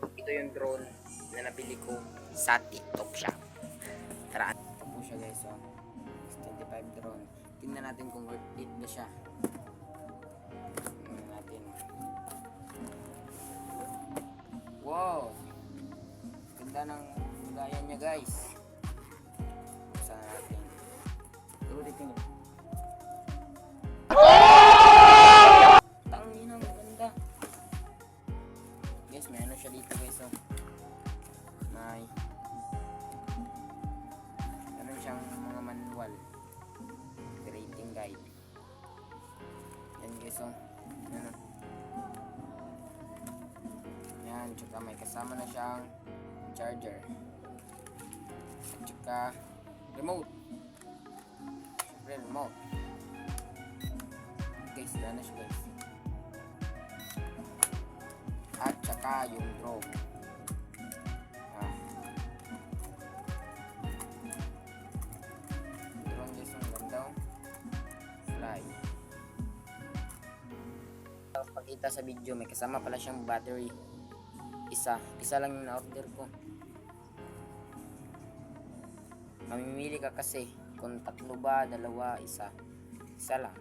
Ito yung drone na nabili ko sa TikTok shop. Tara, ito po siya guys. So, 25 drone. Tingnan natin kung worth it na siya. Tingnan natin. Wow! Ganda ng gaya niya guys. Buksan natin. Ulitin niyo. Tangina, maganda. Guys, may ano siya dito guys. Oh. May meron siyang mga manual. Operating guide. Yan guys. Oh. Yan. Yan. Tsaka may kasama na siyang charger. At tsaka remote. Siyempre remote. Guys, wala na siya guys. At tsaka yung drone. Drone guys, yung ganda. Fly. Pakita sa video, may kasama pala siyang battery. Isa lang yung na-order ko. Mamimili ka kasi kung tatlo ba, dalawa, isa lang.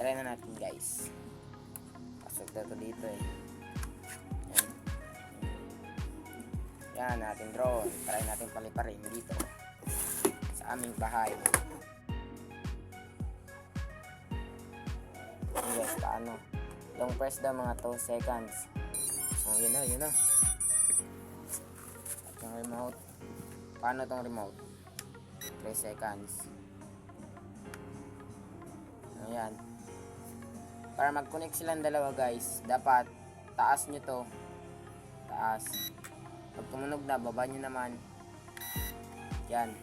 Try na natin guys. Pasok na to dito eh. Yan natin drone. Try natin paliparin dito sa aming bahay. Yan guys, paano? Long press daw mga 2 seconds. Oh, yun na. At yung remote. Paano tong remote? 3 seconds. Ayan. Para mag-connect silang dalawa guys, dapat taas nyo to. Taas. Pag tumunog na, baba nyo naman. Yan.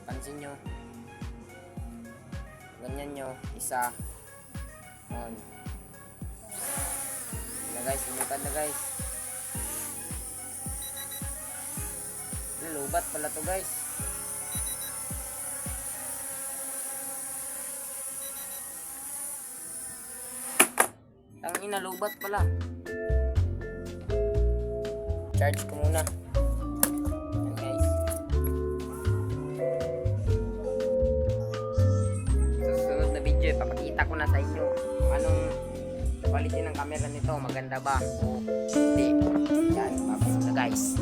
Pansin nyo. Ganyan nyo. Isa. On. Yan na guys. Lumipad na guys. Lubat pala to guys. Tangina, lubat pala. Charge ko muna. Yan guys. Sa susunod na video, papakita ko na sa inyo kung anong quality ng camera nito. Maganda ba o hindi. Yan, papakita na guys.